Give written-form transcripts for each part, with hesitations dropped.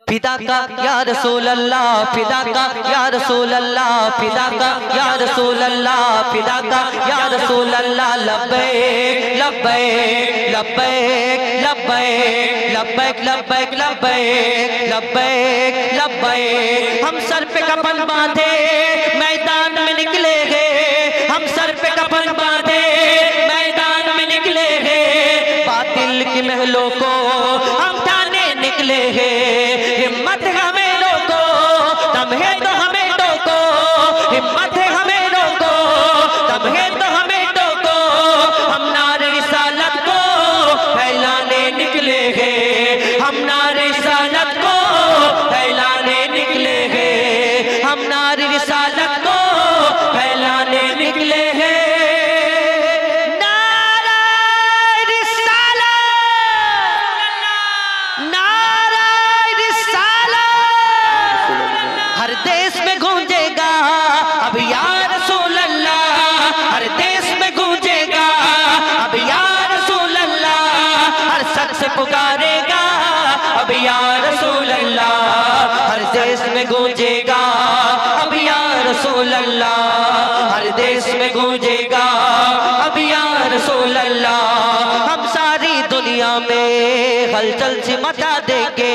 फिदा का या रसूल अल्लाह, फिदा का या रसूल अल्लाह, फिदा का या रसूल अल्लाह, फिदा का या रसूल अल्लाह। लब्बैक लब्बैक लब्बैक लब्बैक लब्बैक लब्बैक लब्बैक लब्बैक लब्बैक। हम सर पे कफन बांधे मैदान में निकले हैं, हम सर पे कफन बांधे मैदान में निकले हैं, बातिल की महलों को हम ठाने निकले हैं। हिम्मत है हमें रोको, दम है तो हमें टोको, हिम्मत है हमें रोको, दम है तो हमें टोको। हम नारे रिसालत को फैलाने निकले हैं, हम नारे रिसालत को फैलाने निकले हैं, हम नारे रिसालत को फैलाने निकले हैं। हर देश में गूंजेगा अब या रसूल अल्लाह, हर देश में गूंजेगा अब या रसूल अल्लाह, हर शख्स पुकारेगा अब या रसूल अल्लाह, हर देश में गूंजेगा अब या रसूल अल्लाह, हर देश में गूंजेगा अब या रसूल अल्लाह। हम सारी दुनिया में हलचल से मचा देंगे,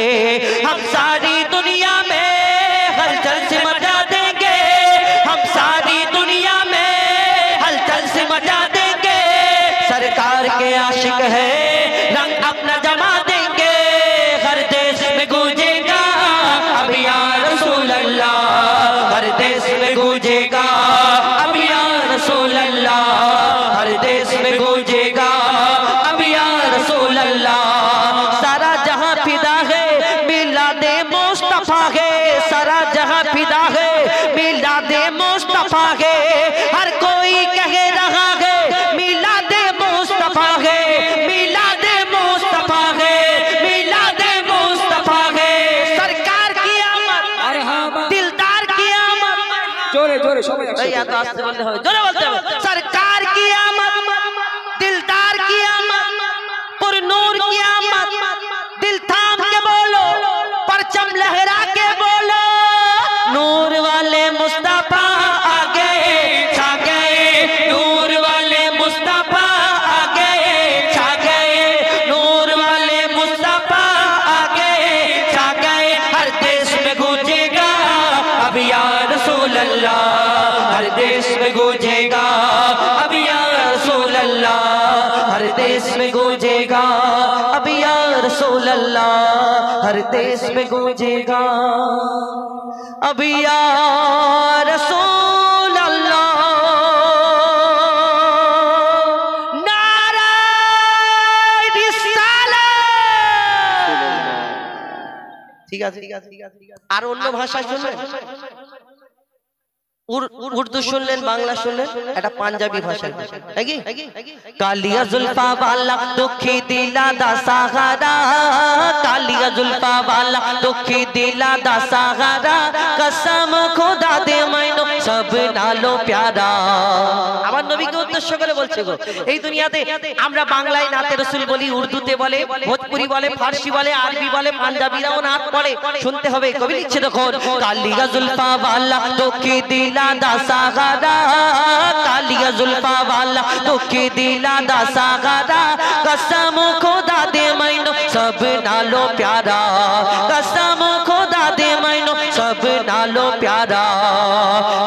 हम सारी दुनिया में हलचल से मचा देंगे, हम सारी दुनिया में हलचल से मचा देंगे। सरकार के आशिक है रंग अपना जमा देंगे, हर देश में गूंजेगा अब या रसूल अल्लाह, हर देश में गूंजेगा अब या रसूल अल्लाह, हर देश में गूंजेगा अब या रसूल अल्लाह। सारा जहां फिदा है मिलादे मुस्तफा है, सारा जहां फिदा है मिलादे मुस्तफा है, हर कोई कह रहा है मिलादे मुस्तफा है, मिलादे मुस्तफा है, मिलादे मुस्तफा है। सरकार की आमद, दिलदार की आमद, जोरे जोरे जोरे बोलते हो, सरकार की आमद, दिलदार की आमद, पुरनूर की आमद, दिल थाम के बोलो, परचम लहरा के बोलो, नूर वाले मुस्तफा आ गए छा गए, नूर वाले मुस्तफा आ गए छा गए, नूर वाले मुस्तफा आ गए छा गए। हर देश में गूंजेगा अब या रसूल अल्लाह, हर देश में गूंजेगा अब या रसूल अल्लाह, हर देश में गूंजेगा अब या रसूल अल्लाह, हर देश में गूंजेगा अब या रसूल अल्लाह। नारा रिसालत। ठीक है ठीक है ठीक है ठीक है। আর অন্য ভাষা শুনলেন, उर्दू सुन लें, बांग्ला सुन लें, এটা পাঞ্জাবি ভাষা নাকি? কালিয়া जुल्फा वाला दुखी दिला दा सहारा, कालिया जुल्फा वाला दुखी दिला दा सहारा, कसम खुदा दे मैनो सब नालो प्यारा। আমার নবীকে উদ্দেশ্য করে বলছে গো, এই দুনিয়াতে আমরা বাংলায় নাতে রাসূল বলি, উর্দুতে বলে, ভোজপুরি বলে, ফারসি বলে, আরবি বলে, পাঞ্জাবিরাও নাত পড়ে, শুনতে হবে। কবি লিখছে দেখো, কালিয়া जुल्फा वाला दुखी दिला दा सहारा, कालिया जुल्फा वाला दुखी दिला दा सहारा, कसम खुदा दे मैनो सब नालो प्यारा, कसम खुदा दे मैनो सब नालो प्यारा।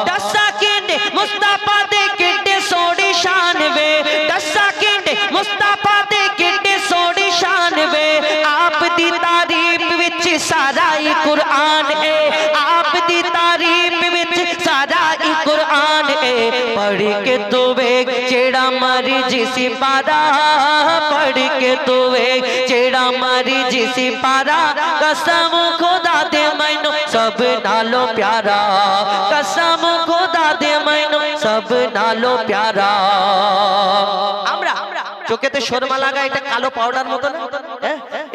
दसा किंडे मुस्तफा दे किंडे सोड़ी शान वे, दसा किंडे मुस्तफा दे किंडे सोड़ी शान वे, आप दी तारीफ विच सारा ही कुरान है, आप दी तारीफ विच सारा ही कुरान है। पढ़ के तू वेख जेड़ा मरी जिसी पारा, पढ़ के तू वेख जेड़ा मरी जिसी पारा, कसम खुदा दे मैनो सब नालो प्यारा, कसम खुदा दे मैनो सब नालो प्यारा। আমরা চোখেতে সুরমা লাগা, এটা কালো পাউডার মতো না?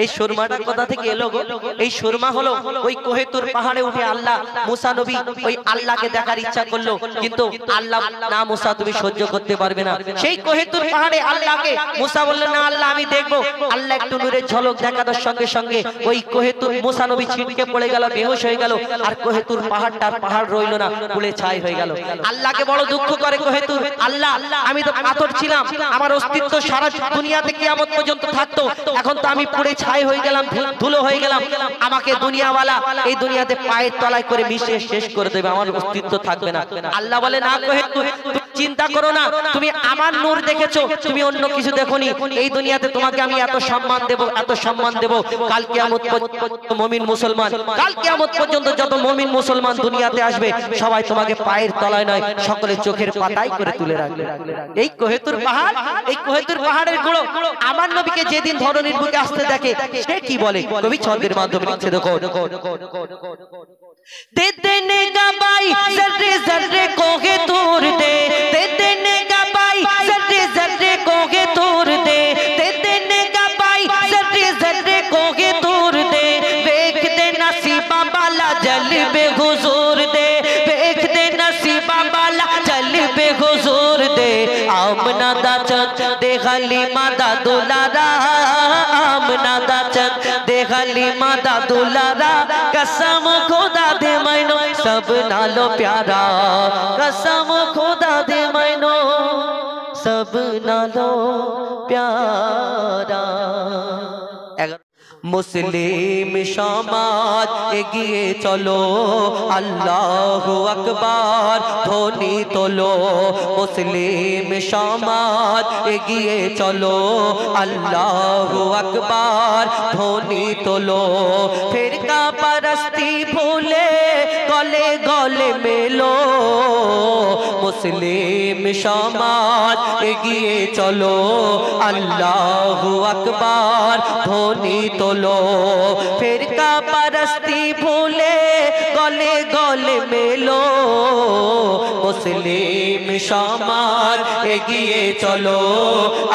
এই সুরমাটা কোথা থেকে এলো গো? এই সুরমা হলো ওই কোহে তুর পাহাড়ে উঠে আল্লাহ মুসা নবী ওই আল্লাহকে দেখার ইচ্ছা করলো, কিন্তু আল্লাহ না মুসা তুমি সহ্য করতে পারবে না। সেই কোহে তুর পাহাড়ে আল্লাহকে মুসা বললেন না আল্লাহ আমি দেখবো। আল্লাহ একটু নূরের ঝলক দেখানোর সঙ্গে সঙ্গে ওই কোহে তুর মুসা নবী ছিটকে পড়ে গেল, বেহুশ হয়ে গেল, আর কোহে তুর পাহাড়টার পাহাড় রইল না, পুড়ে ছাই হয়ে গেল। আল্লাহকে বড় দুঃখ করে কোহে তুর, আল্লাহ আমি তো পাথর ছিলাম, আমার অস্তিত্ব সারা দুনিয়াতে কিয়ামত পর্যন্ত থাকতো, এখন তো আমি পুড়ে ছাই হয়ে গেলাম, ধুলো হয়ে গেলাম, আমাকে দুনিয়াওয়ালা এই দুনিয়াতে পায়ের তলায় করে মিশিয়ে শেষ করে দেবে, আমার অস্তিত্ব থাকবে না। আল্লাহ বলে না কোহে তুর চিন্তা করো না, তুমি আমার নূর দেখেছো, তুমি অন্য কিছু দেখোনি। এই দুনিয়াতে তোমাকে আমি এত সম্মান দেব, এত সম্মান দেব, কাল কিয়ামত পর্যন্ত মুমিন মুসলমান, কাল কিয়ামত পর্যন্ত যত মুমিন মুসলমান দুনিয়াতে আসবে সবাই তোমাকে পায়ের তলায় নয় সকলে চোখের পাতায় করে তুলে রাখবে। এই কোহে তুর পাহাড়, এই কোহে তুর পাহাড়ের গুলো আমার নবীকে যেদিন ধরনীর বুকে আসতে দেখে সে কি বলে কবি ছন্দের মাধ্যমে লিখছে দেখো, दे देने का भाई जर्रे जर्रे कोहे तोड़ दे, दे देने का भाई जर्रे जर्रे कोहे तोड़ दे, दे देने का भाई जर्रे जर्रे कोहे तोड़ दे, देख दे नसीबा वाला जलवे हुजूर दे, देख दे नसीबा वाला जलवे हुजूर दे, आमना दा चंद दे हलीमा दा दुलारा, आमना दा चंद दे हलीमा दा दुलारा, कसम खुदा दे मैनो सब नालो प्यारा, कसम खुदा दे मैनो सब नालो प्यारा। मुस्लिम समाज एगिए चलो अल्लाहु अकबर ध्वनि तोलो, मुस्लिम समाज एगिए चलो अल्लाहु अकबर ध्वनि तोलो, फिरका परस्ती भूले गले गले मिलो, मुस्लिम समाज एगिए चलो अल्लाहु अकबर ध्वनि तोलो, फिरका परस्ती भूले गले गले मिलो, मुस्लिम समाज एगिए चलो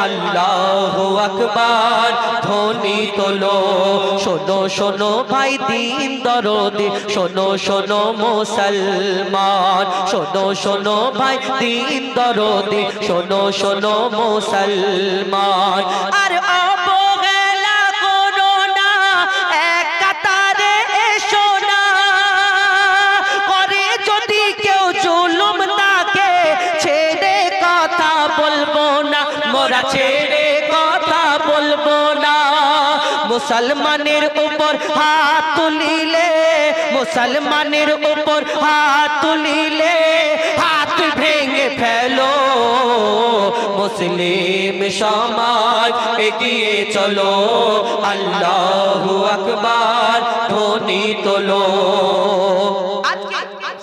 अल्लाहु अकबर ध्वनि तोलो। शोनो शोनो भाई दीन दरोदे, शोनो शोनो मुसलमान, शोनो शोनो भाई दीन दरोदे, शोनो शोनो मुसलमान, আর অবহেলা করো না এক কাতারে এসো না, করে যদি কেউ জুলুম তাকে ছেড়ে কথা বলবো না, মোরা ছেড়ে কথা বলবো না, মুসলমানের উপর হাত তুলিলে, মুসলমানের উপর হাত তুলিলে হাত ভেঙে ফেলো, মুসলিম সমাজ এগিয়ে চলো আল্লাহু আকবার ধ্বনি তোলো।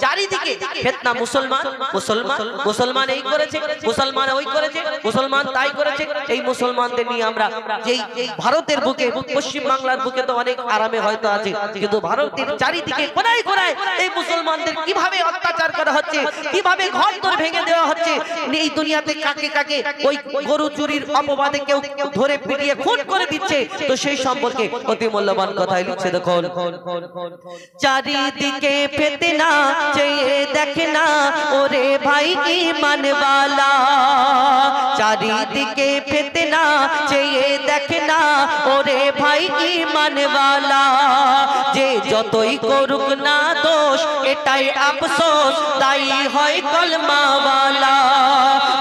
চারিদিকে ফিতনা, মুসলমান মুসলমান মুসলমান এই করেছে, মুসলমান ওই করেছে, মুসলমান তাই করেছে। এই মুসলমানদের নিয়ে আমরা যেই ভারতের বুকে, পশ্চিম বাংলার বুকে তো অনেক আরামে হয়তো আছে, কিন্তু ভারতের চারিদিকে কোনায় কোনায় এই মুসলমানদের কিভাবে অত্যাচার করা হচ্ছে, কিভাবে ঘর দর ভেঙে দেওয়া হচ্ছে, এই দুনিয়াতে কাকে কাকে ওই গরু চুরির অপবাদে কেউ ধরে পিটিয়ে খুন করে দিচ্ছে, তো সেই সম্পর্কে অতি মূল্যবান কথাই লিখছে দেখুন, চারিদিকে ফিতনা চেয়ে দেখনা ওরে ভাই ঈমান वाला, চারিদিকে ফিতনা চেয়ে দেখনা ওরে ভাই ঈমান वाला, যে যতই করুক না দোষ এটাই আফসোস তাই হয় কলমা वाला,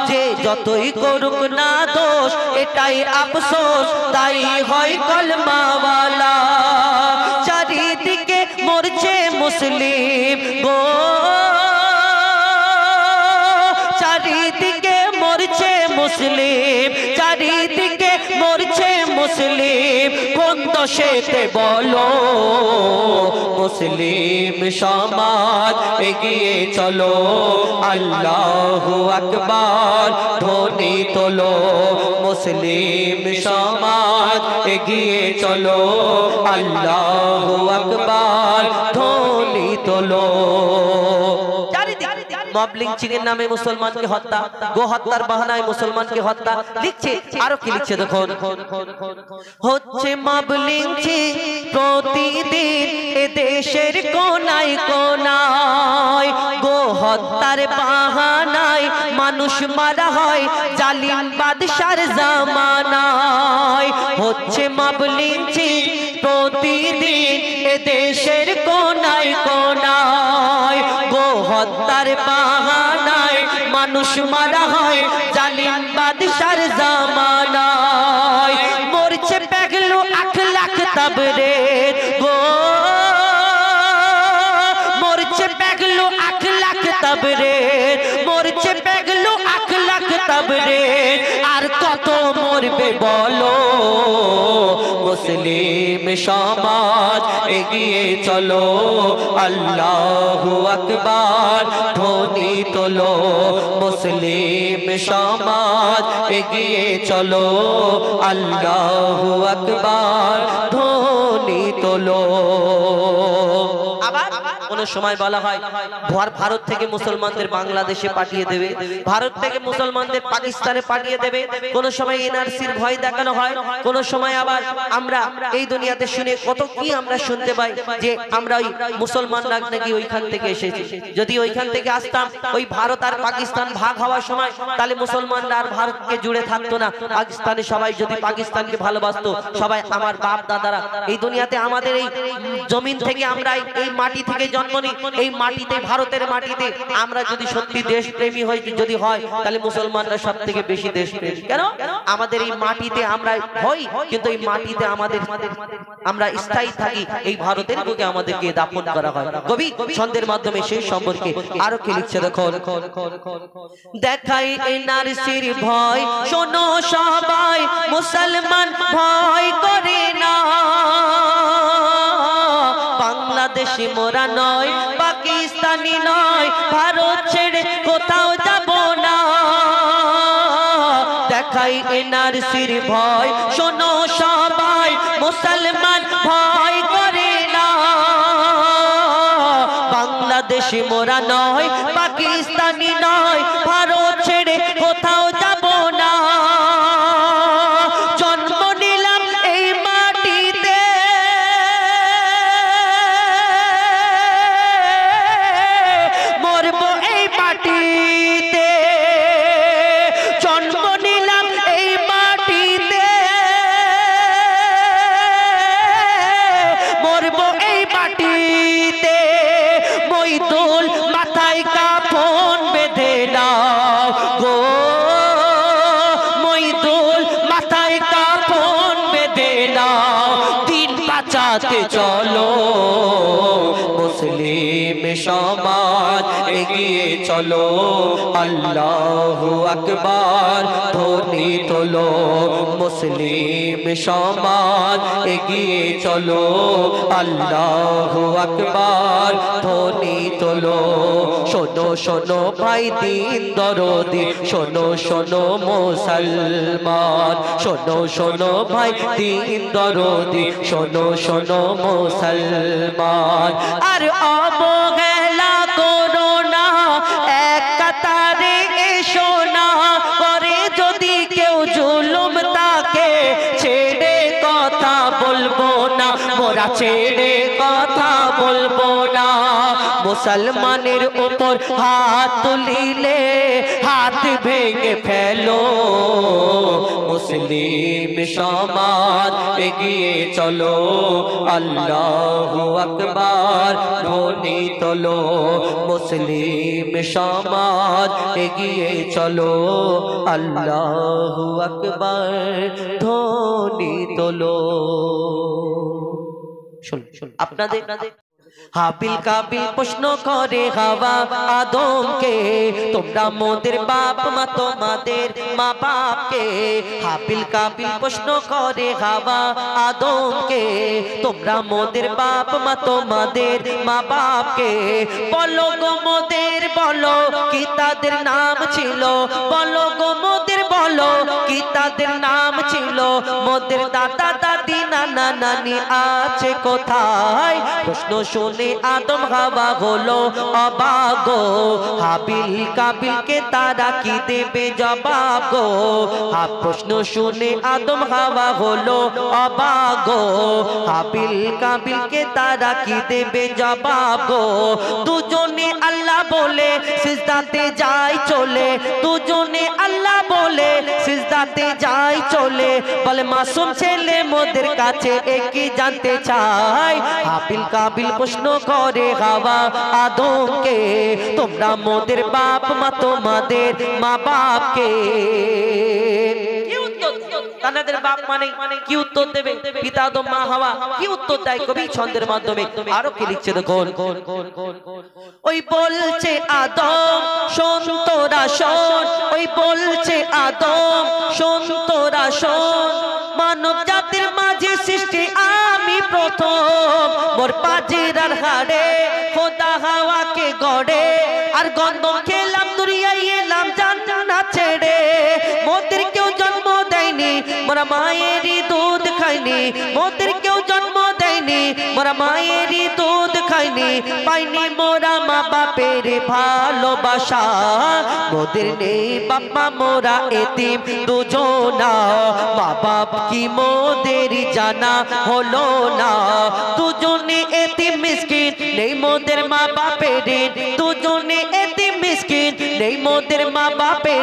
যে যতই করুক না দোষ এটাই আফসোস তাই হয় কলমা वाला, চারিদিকে মরছে মুসলিম গো, চারিদিকে মরছে মুসলিম, চারিদিকে মরছে মুসলিম, কোন দোষেতে বলো, মুসলিম সমাজ এগিয়ে চলো আল্লাহু আকবার ধ্বনি তোলো, মুসলিম সমাজ এগিয়ে চলো আল্লাহু আকবার ধ্বনি তোলো। মব লিঞ্চিংয়ের নামে মুসলমানকে হত্যা, গো হত্যার বাহানায় মুসলমানকে হত্যা। লিখছে আরো কি লিখছে দেখুন, হচ্ছে মব লিঞ্চিং প্রতিদিন এ দেশের কোনায় কোনায়, গো হত্যার বাহানায় মানুষ মারা হয় জালিম বাদশার জামানায়। হচ্ছে মব লিঞ্চিং প্রতিদিন এ দেশের কোনায় কোনায়, গো হত্যার বাহানায় মানুষ মারা হয় জালিম বাদশার জামানায়। মরছে পেগলো 8 লাখ তাবরেজ, গো মরছে পেগলো 8 লাখ তাবরেজ, মরছে পেগলো 8 লাখ তাবরেজ। আর কত মরবে বলো, মুসলিম সমাজ এগিয়ে চলো, আল্লাহু আকবার ধ্বনি তোলো। মুসলিম সমাজ এগিয়ে চলো, আল্লাহু আকবার ধ্বনি তোলো। আবার কোন সময় বলা হয় ভারত থেকে মুসলমানদের বাংলাদেশে পাঠিয়ে দেবে, ভারত থেকে মুসলমানদের পাকিস্তানে পাঠিয়ে দেবে। কোন সময় এনআরসির ভয় দেখানো হয়, কোন সময় আবার আমরা এই দুনিয়াতে শুনে কত কি আমরা শুনতে পাই যে আমরা ওই মুসলমানরা নাকি ওইখান থেকে এসেছি। যদি ওইখান থেকে আসতাম ওই ভারত আর পাকিস্তান ভাগ হওয়ার সময়, তাহলে মুসলমানরা আর ভারতকে জুড়ে থাকতো না। পাকিস্তানে সবাই যদি পাকিস্তানকে ভালোবাসতো, সবাই আমার বাপ দাদারা এই দুনিয়াতে আমাদের এই জমিন থেকে আমরা এই মাটি থেকে জন্ম নিই, এই মাটিতে ভারতের মাটিতে আমরা যদি সত্যি দেশপ্রেমী হই যদি হয়, তাহলে মুসলমানরা সব থেকে বেশি দেশপ্রেমী। কেন? আমাদের এই মাটিতে আমরা হই, কিন্তু এই মাটিতে আমাদের আমরা স্থায়ী থাকি, এই ভারতের বুকে আমাদেরকে দাফন করা হয়। কবি ছন্দের মাধ্যমে সেই সম্পর্কে আরো কি লিখছে দেখো, দেখাই এনআরসির ভয় শোনো সবাই, মুসলমান ভয় করে না। বাংলাদেশি মোরা নয়, পাকিস্তানি নয়, ভারত ছেড়ে কোথাও যাব না। দেখাই এনআরসির ভয় শোনো সবাই, মুসলমান ভয় করে না। বাংলাদেশি মোরা নয়, পাকিস্তানি নয়, ভারত ছেড়ে কোথাও যাব না। জন্ম নিলাম এই মাটিতে, মরবো এই মাটিতে। জন্ম নিলাম এই মাটিতে, মরবো এই মাটিতে। মইদুল মাথায় কাফন বেঁধে নাও গো, মইদুল মাথায় কাফন বেঁধে নাও। দিন বাঁচাতে চলো, মুসলিম সমাজ এগিয়ে চলো, আল্লাহু আকবার ধ্বনি তোলো। মুসলিম সমাজ এগিয়ে চলো, আল্লাহু আকবার ধ্বনি তোলো। শোনো শোনো ভাই দিন দরদি, শোনো শোনো মুসলমান, শোনো শোনো ভাই দিন দরদি, শোনো শোনো মুসলমান। আর অবহেলা করো না, এক কাতারে এসো না। করে যদি কেউ জুলুম তাকে, ছেড়ে কথা বলবো না, মোরা ছেড়ে কথা বলবো না। মুসলমানের উপর হাত তুলিলে হাত ভেঙে ফেলো। মুসলিম সমাজ এগিয়ে চলো, আল্লাহু আকবার ধ্বনি তোলো। মুসলিম সমাজ এগিয়ে চলো, আল্লাহু আকবার ধ্বনি তোলো। আপনাদের হাবিল কাবিল প্রশ্ন করে হাওয়া আদমকে, তোমরা মোদের বাপ মা তোমাদের মা বাপকে। হাবিল কাবিল প্রশ্ন করে হাওয়া আদমকে, তোমরা মোদের বাপ মা তোমাদের মা বাপকে। বলো গো মোদের বলো কি তাদের নাম ছিল, বলো গো মোদের বলো বলো কি তাদের নাম ছিল মোদের দাদা দাদি নানা নানি আছে কোথায় প্রশ্ন শুনে আদম হাওয়া হলো অবাক গো হাবিল কাবিলকে তারা কি দেবে জবাব গো প্রশ্ন শুনে আদম হাওয়া হলো অবাক গো হাবিল কাবিলকে তারা কি দেবে জবাব গো দুজনে আল্লাহ বলে সিজদাতে যায় চলে দুজনে আল্লাহ বলে সিজদাতে যায় চলে বলে মাসুম ছেলে মোদের কাছে একই জানতে চায় হাবিল কাবিল প্রশ্ন করে হাওয়া আদমকে তোমরা মোদের বাপ মা তোমাদের মা বাপকে তাদের বাপ মানে কি উত্তর দেবে পিতা আদম মা হাওয়া কি উত্তর দেয় কবি ছন্দের মাধ্যমে আরো কি লিখছে দেখুন ওই বলছে আদম শোন তোরা শোন ওই বলছে আদম শোন তোরা শোন মানব জাতির মাঝে সৃষ্টি আমি প্রথম মোর পাজিরার হাড়ে খোদা হাওয়াকে গড়ে আর গন্ধম খেলাম দুনিয়ায় এলাম জান্নাত ছেড়ে মোদের কেউ জন্ম দেয়নি মোরা মায়েরই দুধ খাইনি মোদের কেউ জন্ম দেয়নি মোরা মায়েরই দুধ খাইনি পাইনি মোরা মা বাপের ভালোবাসা মোদের নেই বাপ্পা মোরা এতিম দুজনা মা বাপ কি মোদের জানা হলো না দুজনে এতিম মিসকিন নেই মোদের মা বাপের দুজনে এতিম মিসকিন নেই মোদের মা বাপের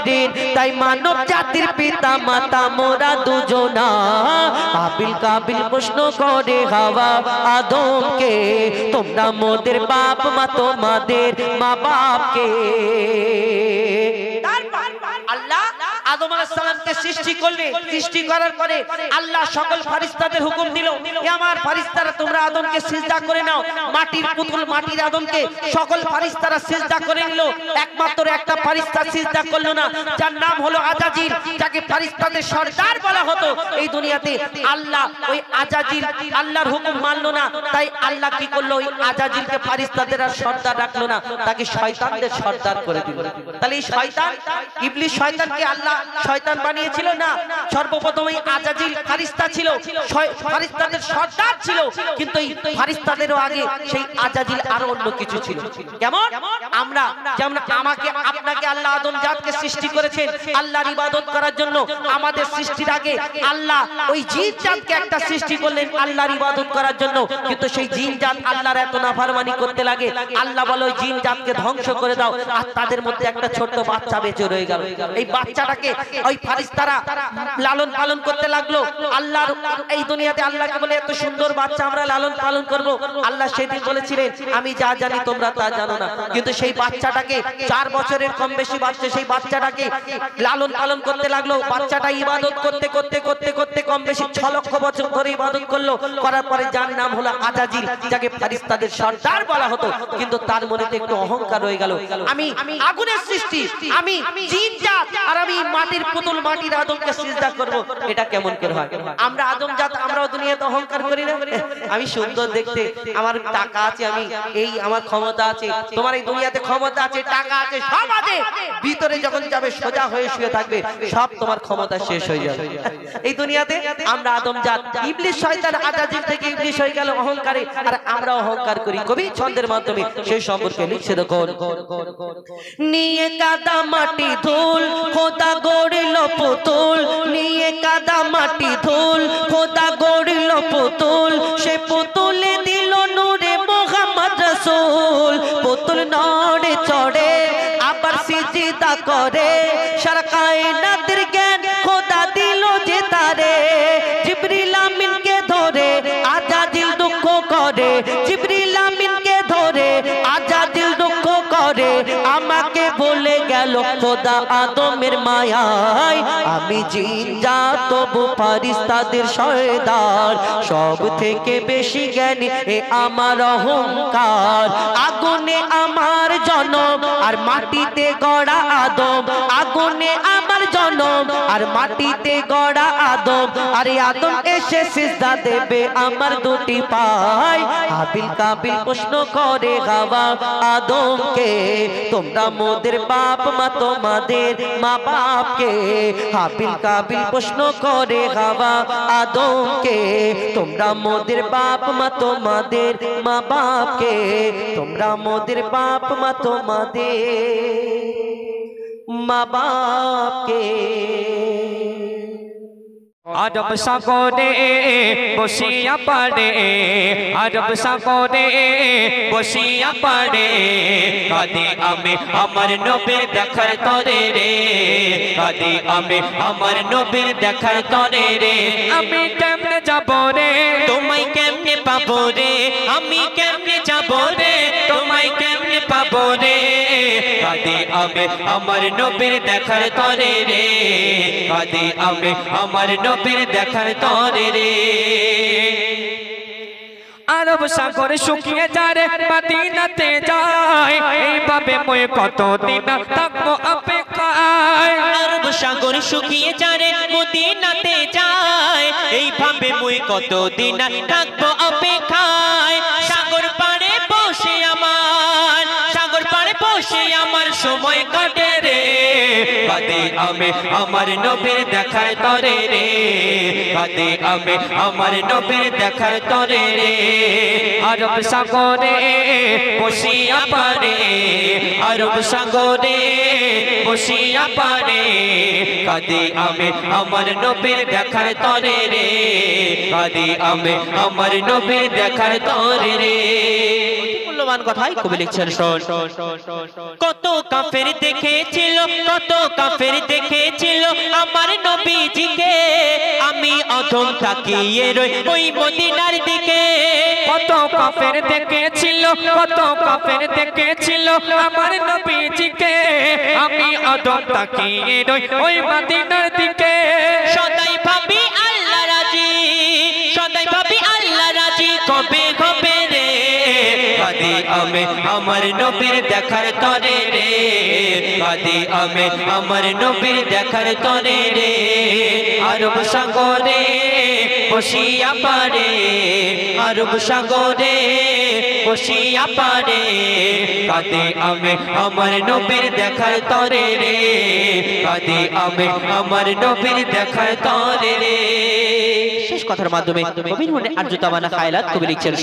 তাই মানব জাতির পিতা মাতা মোরা দুজনা হাবিল কাবিল প্রশ্ন করে হাওয়া আদমকে তোমরা মোদের বাপ মা তোমাদের মা বাপকে আল্লাহ আদম আলাইহিস সালামকে সৃষ্টি করলে সৃষ্টি করার পরে আল্লাহ সকল ফেরেশতাদের হুকুম দিল হে আমার ফেরেশতারা তোমরা আদমকে সিজদা করে নাও মাটির পুতুল মাটির আদমকে সকল ফেরেশতারা সিজদা করে নিল একমাত্র একটা ফেরেশতা সিজদা করলো না যার নাম হলো আজাজিল যাকে ফেরেশতাদের সরদার বলা হতো এই দুনিয়াতে আল্লাহ ওই আজাজিল আল্লাহর হুকুম মানলো না তাই আল্লাহ কি করলো ওই আজাজিলকে ফেরেশতাদের আর সরদার রাখলো না তাকে শয়তানদের সরদার করে দিল তাহলে এই শয়তান ইবলিস শয়তানকে আল্লাহ শয়তান বানিয়েছিল না সর্বপ্রথম এই আজাজিল ফেরেশতা ছিল ফেরেশতাদের সরদার ছিল কিন্তু এই ফেরেশতাদেরও আগে সেই আজাজিল আর অন্য কিছু ছিল কেমন আমরা যেমন আমাকে আপনাকে আল্লাহ আদম জাতকে সৃষ্টি করেছেন আল্লাহর ইবাদত করার জন্য আমাদের সৃষ্টির আগে আল্লাহ ওই জিন জাতকে একটা সৃষ্টি করলেন আল্লাহর ইবাদত করার জন্য কিন্তু সেই জিন জাত আল্লাহর এত নাফরমানি করতে লাগে আল্লাহ বলে ওই জিন জাতকে ধ্বংস করে দাও আর তাদের মধ্যে একটা ছোট্ট বাচ্চা বেঁচে রয়ে গেল এই বাচ্চাটাকে ওই ফেরেশতারা লালন পালন করতে লাগলো আল্লাহর এই দুনিয়াতে আল্লাহকে বলে এত সুন্দর বাচ্চা আমরা লালন পালন করব আল্লাহ সেদিন বলেছিলেন আমি যা জানি তোমরা তা জানো না কিন্তু সেই বাচ্চাটাকে 4 বছরের কম বেশি বাচ্চা সেই বাচ্চাটাকে লালন পালন করতে লাগলো বাচ্চাটা ইবাদত করতে করতে করতে করতে কম বেশি 6 লক্ষ বছর ধরে ইবাদত করলো করার পরে যার নাম হলো আজাজিল যাকে ফেরেশতাদের সরদার বলা হতো কিন্তু তার মনেতে একটু অহংকার রয়ে গেল আমি আগুনের সৃষ্টি আমি জিন জাত আর আমি মাটির পুতুল মাটির আদমকে সিজদা করব এটা কেমন করে হয় আমরা আদম জাত আমরাও দুনিয়াতে অহংকার করি না আমি সুন্দর দেখতে আমার টাকা আছে আমি এই আমার ক্ষমতা আছে তোমার এই দুনিয়াতে ক্ষমতা আছে টাকা আছে সব আছে ভিতরে যখন যাবে সোজা হয়ে শুয়ে থাকবে সব তোমার ক্ষমতা শেষ হয়ে যাবে এই দুনিয়াতে আমরা আদম জাত ইবলিস শয়তান আজাজিল থেকে ইবলিস হয়ে গেল অহংকারে আর আমরা অহংকার করি কবি ছন্দের মাধ্যমে সেই সম্পর্কে লিখছে দেখুন নিয়ে কাদা মাটি ধুল খোদা গড়িল পুতুল নিয়ে কাদা মাটি ধুল খোদা গড়িল পুতুল সে পুতুলে দিল নূরে মুহাম্মদ রাসূল পুতুল নড়ে চড়ে আবার সিজদা করে সারা কায়নাতের জ্ঞান খোদা দিল যে তারে জিবরিল আমিনকে ধরে আজাজিল দুঃখ করে জিবরিল আমিনকে ধরে আজাজিল দুঃখ করে আমাকে বলে গেল খোদা আদমের মায়ায় আমি জিন জাত তবু ফেরেশতাদের সরদার সব থেকে বেশি জ্ঞানী এ আমার অহংকার আগুনে আমার জনম আর মাটিতে গড়া আদম আগুনে আমার জনম আর মাটিতে গড়া আদম আরে আদম এসে সিজদা দেবে আমার দুটি পায় হাবিল কাবিল প্রশ্ন করে হাওয়া আদমকে তোমরা মোদের বাপ মা তোমাদের মা বাপকে হাবিল কাবিল প্রশ্ন করে হাওয়া আদমকে তোমরা মোদের বাপ মা তোমাদের মা বাপকে তোমরা মোদের বাপ মা তোমাদের মা বাপকে আরব সাগরে বসিয়া পারে আরব সাগরে বসিয়া পারে কাঁদি আমি আমার নবীর দেখার তরে রে কাঁদি আমি আমার নবীর দেখার তরে রে আমি কেমনে যাব রে তোমায় কেমনে পাবো রে আমি কেমনে যাব রে তোমায় কেমনে পাবো রে কাঁদি আমি আমার নবীর দেখার তরে রে কাঁদি আমি আমার নবীর দেখার তরে রে আরব সাগর শুকিয়ে যায় মদিনাতে যায় এইভাবে মই কতদিন থাকবো অপেক্ষায় আরব সাগর শুকিয়ে যায় মদিনাতে যায় এইভাবে মই কতদিন থাকবো অপেক্ষায় সাগর পাড়ে বসে আমার সাগর পাড়ে বসে আমার সময় কাটে রে কাঁদি আমি আমার নবীর দেখার তরে রে কাঁদি আমি আমার নবীর দেখার তরে রে আরব সাগরে বসিয়া পারে আরব সাগরে বসিয়া পারে কাঁদি আমি আমার নবীর দেখার তরে রে কাঁদি আমি আমার নবীর দেখার তরে রে মূল্যবান কথাই কবি লিখছেন কত কাফের দেখেছিল কত কাফের দেখেছিল আমার নবীজিকে আমি অধম তাকিয়ে রই ওই মদিনার দিকে কত কাফের দেখেছিল কত কাফের দেখেছিল আমার নবীজিকে আমি অধম তাকিয়ে রই ওই মদিনার দিকে সদাই ভাবি আল্লাহ রাজি সদাই ভাবি আল্লাহ রাজি কবে হবে রে কাঁদি আমি আমার নবীর দেখার তরে রে কাঁদি আমি আমার নবীর দেখার তরে রে আরব সাগরে বসিয়া পারে আরব সাগরে বসিয়া পারে কাঁদি আমি আমার নবীর দেখার তরে রে কাঁদি আমি আমার নবীর দেখার তরে রে শেষ কথার মাধ্যমে কবির মনে আর্যতামানা খায়লাত কবি লিখছেন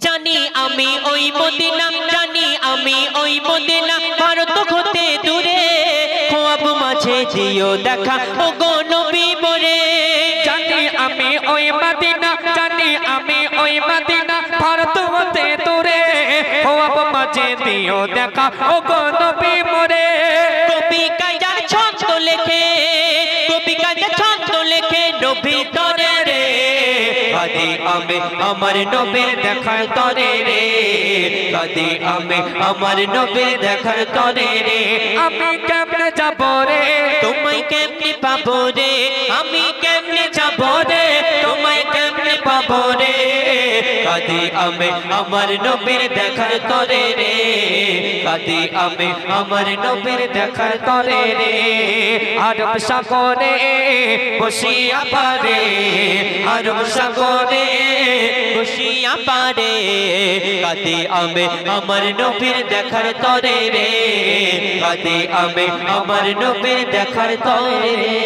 জানি আমি ওই মদিনা জানি আমি ওই মদিনা ভারত হতে দূরে খোয়াব মাঝে দিও দেখা ও গো নবী মোরে জানি আমি ওই মদিনা জানি আমি ওই মদিনা ভারত হতে দূরে খোয়াব মাঝে দিও দেখা ও গো নবী মোরে কবি কাজা ছন্দ লেখে কবি কাজা ছন্দ লেখে নবী তরে রে কাঁদি আমি আমার নবীর দেখার তরে রে কাঁদি আমি আমার নবীর দেখার তরে রে আমি কেমনে যাব রে তোমায় কেমনে পাবো রে আমি কেমনে যাব রে তোমায় কেমনে পাবো রে কাঁদি আমি আমার নবীর দেখার তরে রে কাঁদি আমি আমার নবীর দেখার তরে রে আরব সাগরে বসিয়া পারে আরব সাগরে বসিয়া পারে কাঁদি আমি আমার নবীর দেখার তরে রে কাঁদি আমি আমার নবীর দেখার তরে রে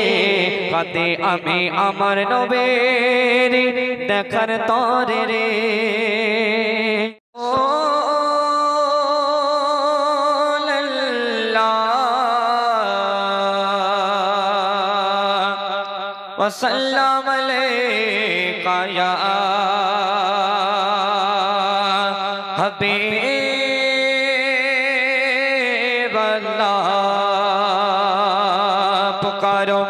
কাঁদি আমি আমার নবীর দেখার তরে রে वसल्लम अलैका या हबीब अल्लाह पुकारो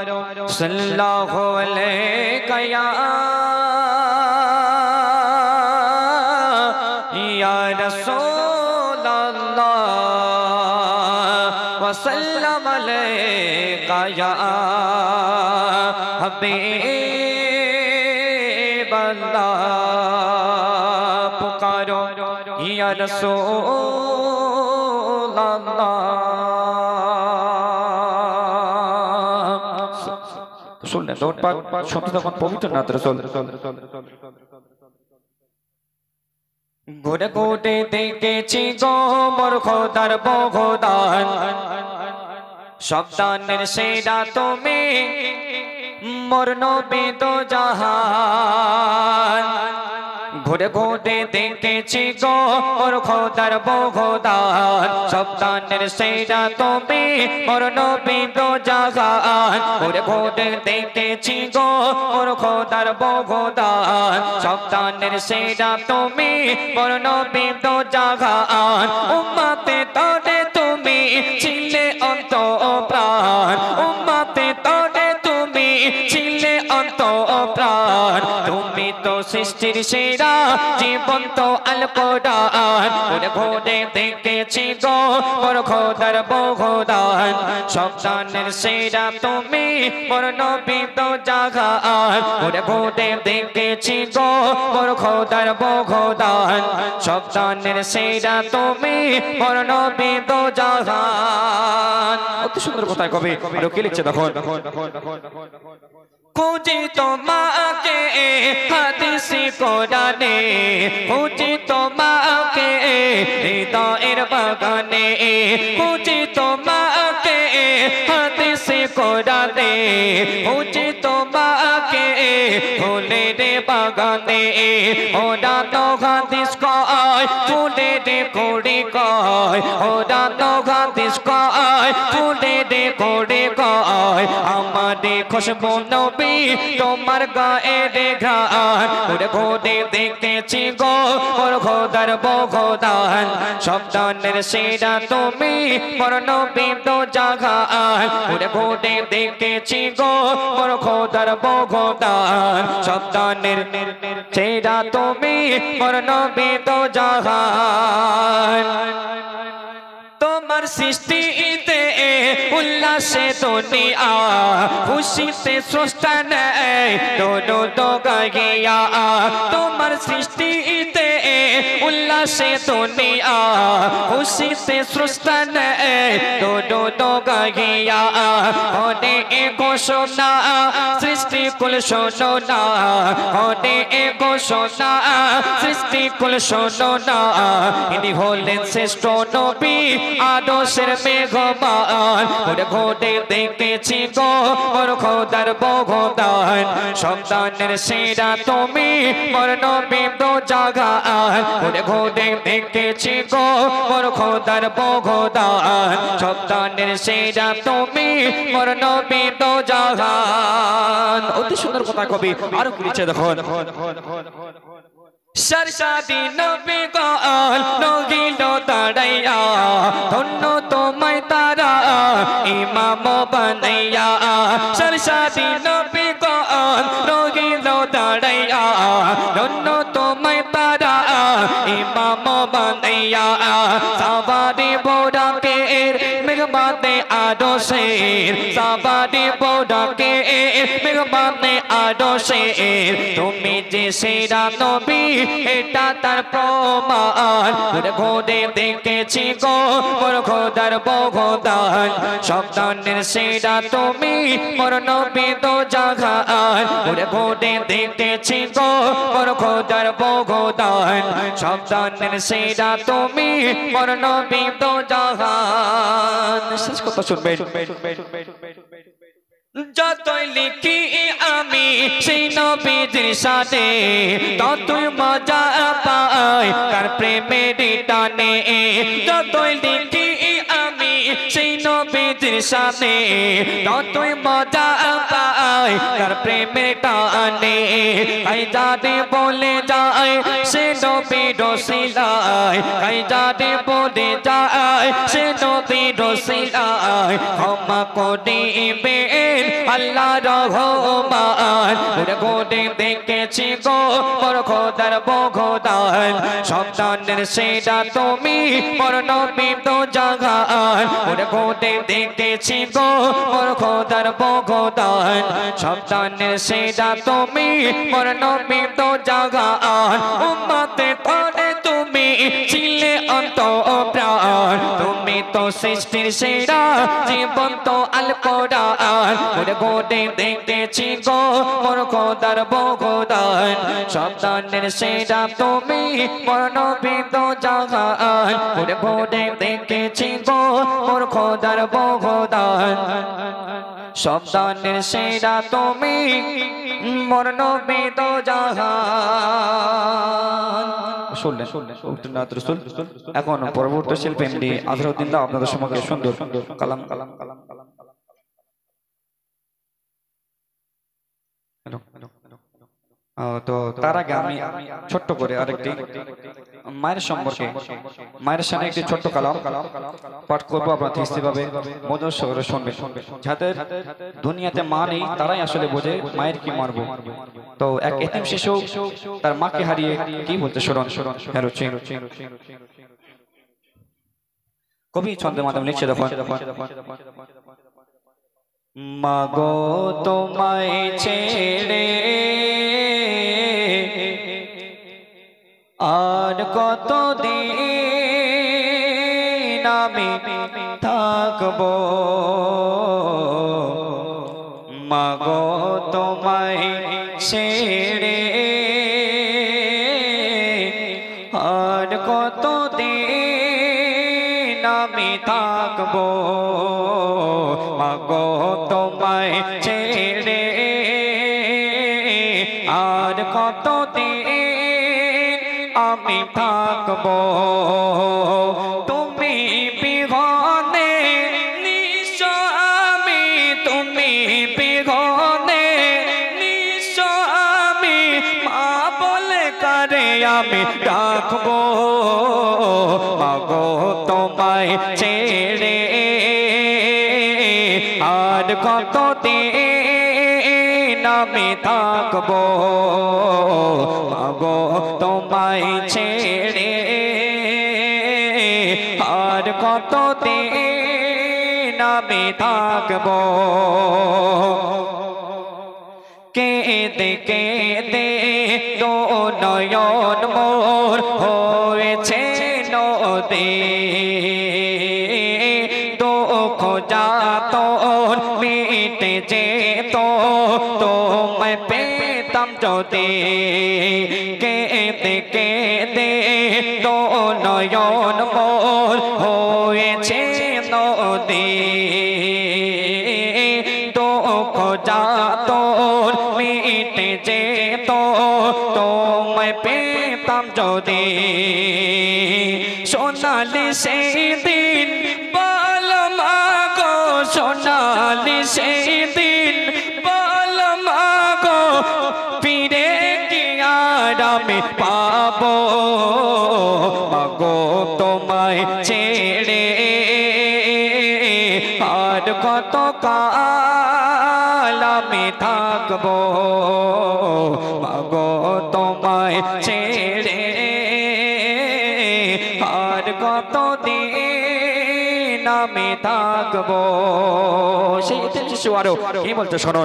सल्लल्लाहु अलैका या रसूल अल्लाह वसल्लम अलैका या हबीब अल्लाह पुकारो ইয়া রাসূলুল্লাহ। শুনলেন দৌড় পাক শুনতে তখন পবিত্র নাত রাসূল ঘুরে ঘুরে দেখেছি গো মোর খোদার বগদান সন্তানের সেরা তুমি মোর নবী দো জাহান ঘুরে ঘুরে দেখেছি গো মোর খোদার বগদান সন্তানের সেরা তুমি মোর নবী দো জাহান ঘুরে ঘুরে দেখেছি গো মোর খোদার বগদান সন্তানের সেরা তুমি মোর নবী দো জাহান উম্মতে তোরে তুমি ছিলে অন্ত প্রাণ উম্মতে তোরে তুমি ছিলে অন্ত প্রাণ তুমি তো সৃষ্টির সেরা জীবন্ত আল কোরআন ঘুরে ঘুরে দেখেছি গো মোর খোদার বগদান সন্তানের সেরা তুমি মোর নবী দো জাহান ঘুরে ঘুরে দেখেছি গো মোর খোদার বগদান সন্তানের সেরা তুমি মোর নবী দো জাহান। অতি সুন্দর কথায় কবি আরো কি লিখছে দেখো খুঁজি তোমাকে হাদিসে কোরআনে খুঁজি তোমাকে হৃদয়ের বাগানে খুঁজি তোমাকে হাদিসে কোরআনে খুঁজি তোমাকে ফুলের বাগানে ওরা তো হাদিস কয় ফুলের কুড়ি কয় ওরা তো হাদিস কয় ফুলের কুড়ি কয় আমাদের খুশবু নবী তোমার গায়ের ঘ্রাণ ঘুরে ঘুরে দেখেছি গো মোর খোদার বগদান সন্তানের সেরা তুমি মোর নবী দো জাহান ঘুরে ঘুরে দেখেছি গো মোর খোদার বগদান সন্তানের সেরা তুমি মোর নবী দো জাহান তোমার সৃষ্টিতে উল্লাসে দুনিয়া খুশিতে স্রষ্টা নেই দোনো দো গাইয়া তোমার সৃষ্টিতে উল্লাসে দুনিয়া খুশিতে স্রষ্টা নেই দোনো দো গাইয়া হনে ঘোষণা সৃষ্টি কুল শোনো না হনে ঘোষণা সৃষ্টি কুল শোনো না ইনি হলেন শ্রেষ্ঠ নবী আদর্শের মেঘমান ঘুরে ঘুরে দেখেছি গো মোর খোদার বগদান সন্তানের সেরা তুমি মোর নবী দো জাহান ঘুরে ঘুরে দেখেছি গো মোর খোদার বগদান সন্তানের সেরা তুমি মোর নবী দো জাহান। অতি সুন্দর কথা কবি আরো কি লিখছে দেখো सरसादी नबी गाल नगिलो दाड़ैया धन्नो तुम्हें तारा इमाम बनैया सरसादी नबी गाल नगिलो दाड़ैया धन्नो तुम्हें तारा इमाम बनैया सवारी बोरा के मेघबाते आदो शेर सवारी बोरा के मेघबाते आदो शेर तुम्हें जे सेरा नबी এটা তার প্রমাণ ঘুরে ঘুরে দেখেছি গো মোর খোদার বগদান সন্তানের সেরা তুমি মোর নবী দো জাহান ঘুরে ঘুরে দেখেছি গো মোর খোদার বগদান সন্তানের সেরা তুমি মোর নবী দো জাহান। শেষ কথা শুনবেন যতই লিখি আমি সেই নবীর সাথে ততই মজা পাই তার প্রেমের টানে যতই লিখি আমি সেই নবীর সাথে ততই মজা পাই তার প্রেমের টানে তাই যাতে বলে যায় সে নবীর রসিলায় তাই যাতে বলে যায় সে নবীর রসিলায় ক্ষমা করিবে আল্লাহ রহমান ঘুরে ঘুরে দেখেছি গো মোর খোদার বগদান সন্তানের সেরা তুমি মোর নবী দো জাহান ঘুরে ঘুরে দেখেছি গো মোর খোদার বগদান সন্তানের সেরা তুমি মোর নবী দো জাহান উম্মতে তোরে তুমি প্রাণ তুমি তো সৃষ্টির সেরা জীবন্ত আল কোরআন ওরে গোটে দেখতেছি গো মোর খোদার বগদান সন্তানের সেরা তুমি মোর নবী তো জাহান ওরে গোটে দেখতেছি গো মোর খোদার বগদান সন্তানের সেরা তুমি মোর নবী তো জাহান। শুনলেন এখন পরবর্তী শিল্পী এমডি আজহারউদ্দিন দা আপনাদের সম্মুখে সুন্দর কালাম কালাম কালাম কালাম কালাম তো তার আগে আমি ছোট্ট করে আরেকটি মায়ের সম্পর্কে মায়ের সামনে একটি ছোট্ট কালাম পাঠ করবো আপনার হিস্তিভাবে মধুর সহরে শুনবে যাদের দুনিয়াতে মা নেই তারাই আসলে বোঝে মায়ের কি মারব। তো এক এতিম শিশু তার মাকে হারিয়ে কি বলতে শুনুন কবি ছন্দের মাধ্যমে লিখছে দেখুন মাগো তোমায় ছেড়ে আর কতদিন আমি থাকবো মাগো তোমায় ছেড়ে আর কতদিন আমি থাকবো মাগো তোমায় ছেড়ে আর কতদিন আমি থাকবো তুমি বিহনে নিঃস্ব আমি তুমি বিহনে নিঃস্ব আমি মা বলে কারে আমি ডাকবো মাগো তোমায় ছেড়ে আর কতদিন আমি থাকবো মাগো তোমায় ছেড়ে আর কতদিন আমি থাকবো কেঁদে কেঁদে দো নয়ন মোর হয়েছে নদী দুঃখ যাতন মিটে যেত তোমায় পেতাম যদি কেঁদে কেঁদে দো নয়ন মোর হয়েছে নদী দুঃখ যাতন মিটে যেত তোমায় পেতাম যদি সোনালি সেই দিন বল মাগো সোনালি সেই দিন বল মাগো ফিরে কি আর আমি পাবো মাগো তোমায় ছেড়ে আর কত কাল আমি থাকবো মাগো তোমায় ছেড়ে আর কতদিন আমি থাকবো সেই শিশু আরো কি বলছে শোনো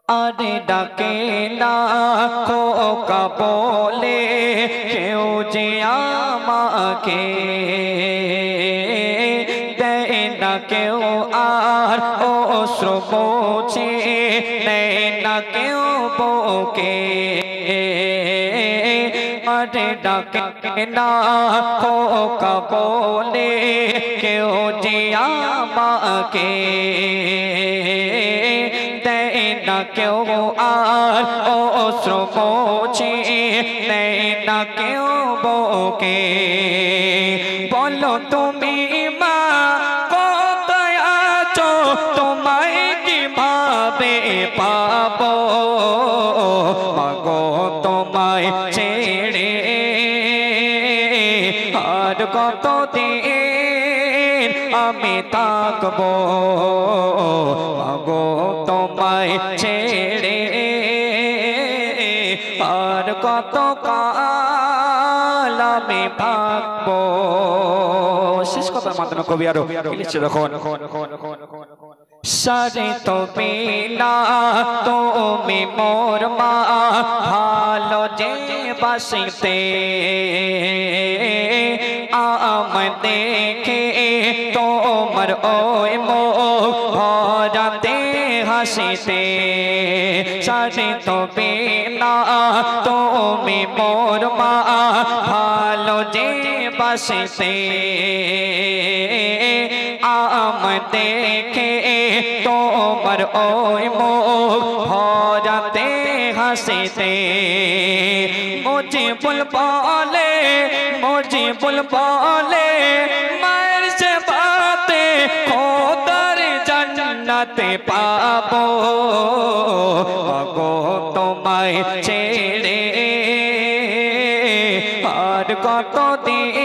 আরে ডাকে না খোকা বলে কেউ যে আমাকে দেয় না কেউ আর অশ্রু মোছে নেয় না কেউ বুকে আরে ডাকে না খোকা বলে কেউ যে আমাকে দেয় না কেউ আর অশ্রু মোছে নেয় না কেউ বুকে বলো তুমি মা কোথায় আছো তোমায় কিভাবে পাবো মাগো তোমায় ছেড়ে আর কতদিন আমি থাকবো মাগো তোমায় ছেড়ে আর কত কাল আমি থাকবো শেষ কথার মাধ্যমে কবি আরো লিখছে দেখুন সারে তুমি না তুমি মোর মা ভালো যে বাসিতে দেখে তোমার ওই মুখ ভরাতে হাসিতে সাথে তবে না তুমি মোর মা ভালো যে বাসিতে দেখে তোমার ওই মুখ ভরাতে হাসিতে মুঝে বুলবুলে মায়ের से बातें खोदर जन्नते पाबो गो তোমায় ছেড়ে আর কতদিন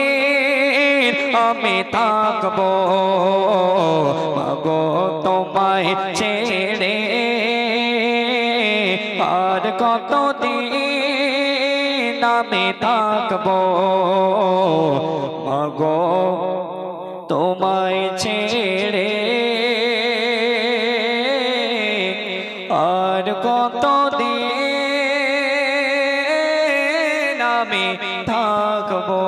আমি থাকবো গো তোমায় ছেড়ে আর কতদিন আমি থাকবো গো তোমায় ছেড়ে আর কতদিন আমি থাকবো।